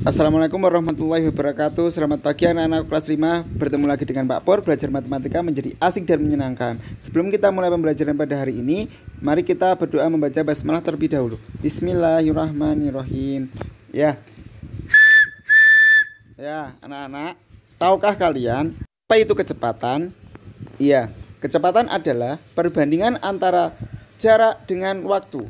Assalamualaikum warahmatullahi wabarakatuh. Selamat pagi anak-anak kelas 5. Bertemu lagi dengan Pak Por. Belajar matematika menjadi asik dan menyenangkan. Sebelum kita mulai pembelajaran pada hari ini, mari kita berdoa membaca basmalah terlebih dahulu. Bismillahirrahmanirrahim. Ya, anak-anak, tahukah kalian apa itu kecepatan? Iya, kecepatan adalah perbandingan antara jarak dengan waktu.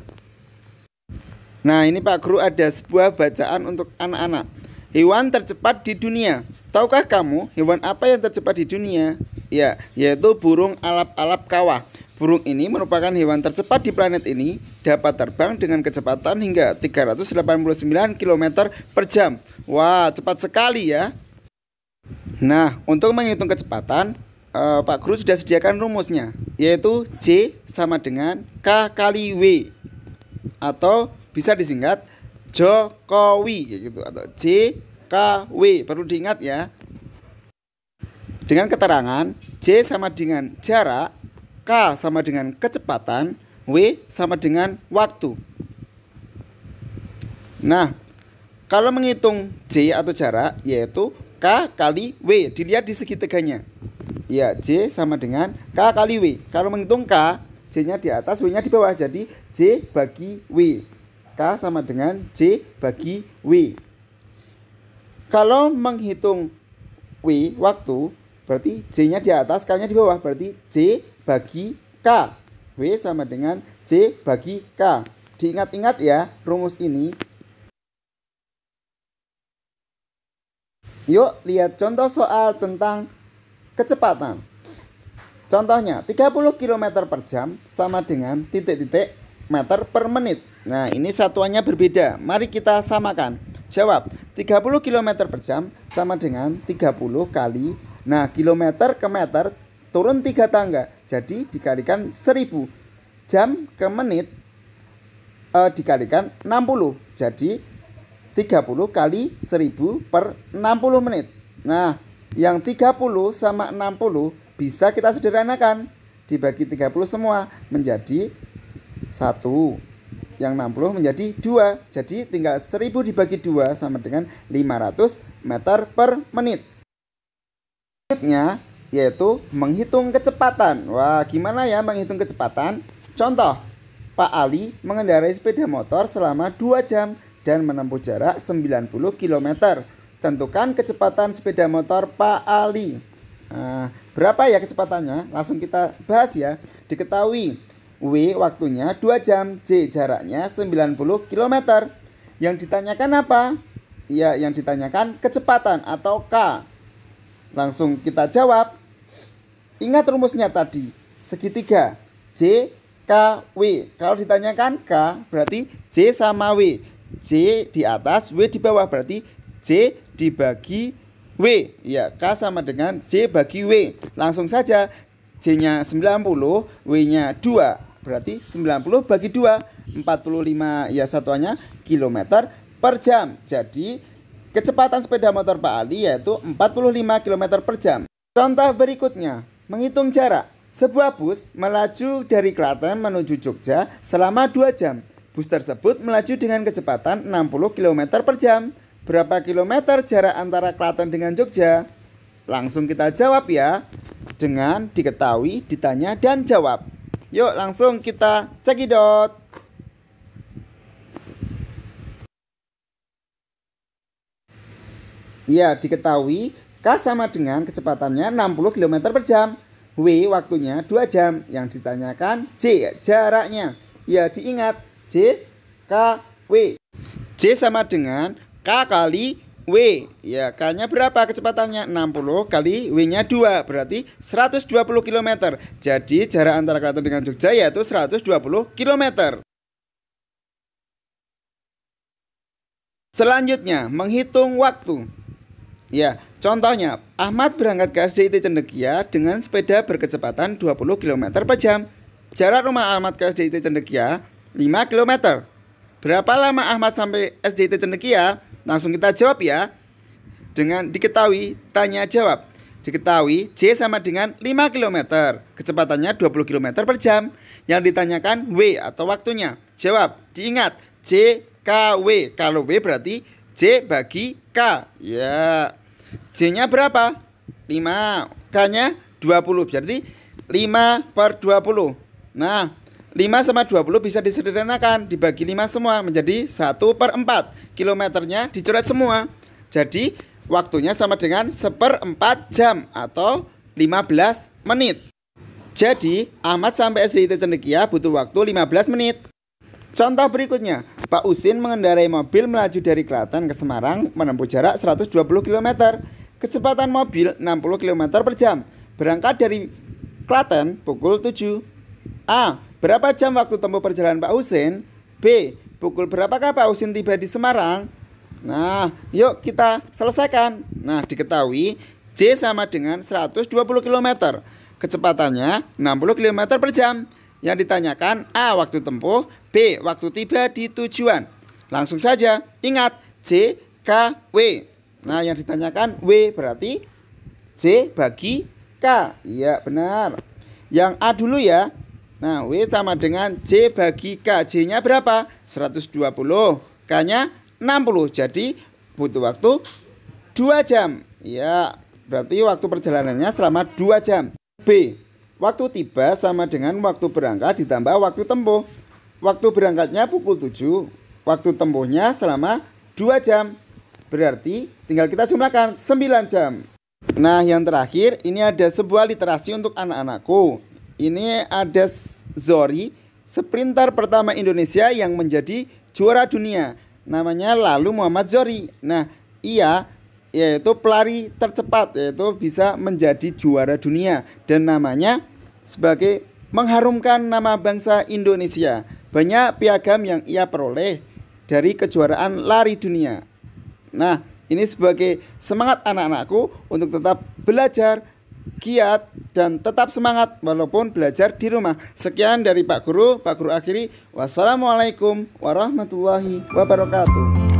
Nah, ini Pak Guru ada sebuah bacaan untuk anak-anak. Hewan tercepat di dunia. Tahukah kamu hewan apa yang tercepat di dunia? Ya, yaitu burung alap-alap kawah. Burung ini merupakan hewan tercepat di planet ini, dapat terbang dengan kecepatan hingga 389 km per jam. Wah, cepat sekali ya. Nah, untuk menghitung kecepatan, Pak Guru sudah sediakan rumusnya, yaitu J sama dengan K kali W, atau bisa disingkat Jokowi gitu, atau JKW. Perlu diingat ya. Dengan keterangan J sama dengan jarak, K sama dengan kecepatan, W sama dengan waktu. Nah, kalau menghitung J atau jarak, yaitu K kali W. Dilihat di segitiganya. Ya, J sama dengan K kali W. Kalau menghitung K, J-nya di atas, W-nya di bawah. Jadi J bagi W. K sama dengan J bagi W. Kalau menghitung W waktu, berarti J-nya di atas, K-nya di bawah. Berarti J bagi K. W sama dengan J bagi K. Diingat-ingat ya rumus ini. Yuk lihat contoh soal tentang kecepatan. Contohnya 30 km per jam sama dengan titik-titik meter per menit. Nah, ini satuannya berbeda. Mari kita samakan. Jawab. 30 km per jam sama dengan 30 kali. Nah, kilometer ke meter turun 3 tangga. Jadi dikalikan 1000. Jam ke menit dikalikan 60. Jadi 30 kali 1000 per 60 menit. Nah, yang 30 sama 60 bisa kita sederhanakan. Dibagi 30 semua menjadi 1. Yang 60 menjadi 2. Jadi tinggal 1000 dibagi 2 sama dengan 500 meter per menit. Selanjutnya yaitu menghitung kecepatan. Wah, gimana ya menghitung kecepatan? Contoh, Pak Ali mengendarai sepeda motor selama 2 jam dan menempuh jarak 90 km. Tentukan kecepatan sepeda motor Pak Ali. Nah, berapa ya kecepatannya? Langsung kita bahas ya. Diketahui W waktunya 2 jam, J jaraknya 90 km. Yang ditanyakan apa? Ya, yang ditanyakan kecepatan atau K. Langsung kita jawab. Ingat rumusnya tadi, segitiga J, K, W. Kalau ditanyakan K berarti J sama W. J di atas, W di bawah, berarti J dibagi W. Ya, K sama dengan J bagi W. Langsung saja, J-nya 90, W-nya 2. Berarti 90 bagi 2, 45 ya satuannya kilometer per jam. Jadi kecepatan sepeda motor Pak Ali yaitu 45 km per jam. Contoh berikutnya, menghitung jarak. Sebuah bus melaju dari Klaten menuju Jogja selama 2 jam. Bus tersebut melaju dengan kecepatan 60 km per jam. Berapa kilometer jarak antara Klaten dengan Jogja? Langsung kita jawab ya, dengan diketahui, ditanya, dan jawab. Yuk langsung kita cekidot. Ya, diketahui K sama dengan kecepatannya 60 km per jam. W waktunya 2 jam. Yang ditanyakan J jaraknya. Ya, diingat J K W. J sama dengan K kali W. Ya, K-nya berapa kecepatannya? 60 kali W-nya 2. Berarti 120 km. Jadi jarak antara Klaten dengan Jogja yaitu 120 km. Selanjutnya, menghitung waktu. Ya, contohnya, Ahmad berangkat ke SDIT Cendekia dengan sepeda berkecepatan 20 km per jam. Jarak rumah Ahmad ke SDIT Cendekia 5 km. Berapa lama Ahmad sampai SDIT Cendekia? Langsung kita jawab ya. Dengan diketahui, tanya jawab. Diketahui J sama dengan 5 km. Kecepatannya 20 km per jam. Yang ditanyakan W atau waktunya. Jawab. Diingat J K W. Kalau W berarti J bagi K. K. Ya. J-nya berapa? 5. K-nya 20. Berarti 5/20. Nah, 5 sama 20 bisa disederhanakan, dibagi 5 semua menjadi 1/4. Kilometernya dicoret semua. Jadi waktunya sama dengan 1/4 jam atau 15 menit. Jadi Ahmad sampai SDIT Cendekia butuh waktu 15 menit. Contoh berikutnya, Pak Usin mengendarai mobil melaju dari Klaten ke Semarang menempuh jarak 120 km. Kecepatan mobil 60 km per jam. Berangkat dari Klaten pukul 7. A. Berapa jam waktu tempuh perjalanan Pak Usin? B. Pukul berapakah Pak Usin tiba di Semarang? Nah, yuk kita selesaikan. Nah, diketahui J sama dengan 120 km. Kecepatannya 60 km per jam. Yang ditanyakan A. Waktu tempuh, B. Waktu tiba di tujuan. Langsung saja, ingat J, K, W. Nah, yang ditanyakan W berarti J bagi K. Iya, benar. Yang A dulu ya. Nah, W sama dengan J bagi K. J-nya berapa? 120. K-nya 60. Jadi butuh waktu 2 jam. Ya, berarti waktu perjalanannya selama 2 jam. B. Waktu tiba sama dengan waktu berangkat ditambah waktu tempuh. Waktu berangkatnya pukul 7. Waktu tempuhnya selama 2 jam. Berarti tinggal kita jumlahkan 9 jam. Nah, yang terakhir ini ada sebuah literasi untuk anak-anakku. Ini ada Zohri, sprinter pertama Indonesia yang menjadi juara dunia. Namanya Lalu Muhammad Zohri. Nah, ia yaitu pelari tercepat, yaitu bisa menjadi juara dunia. Dan namanya sebagai mengharumkan nama bangsa Indonesia. Banyak piagam yang ia peroleh dari kejuaraan lari dunia. Nah, ini sebagai semangat anak-anakku untuk tetap belajar, giat, dan tetap semangat walaupun belajar di rumah. Sekian dari Pak Guru akhiri. Wassalamualaikum warahmatullahi wabarakatuh.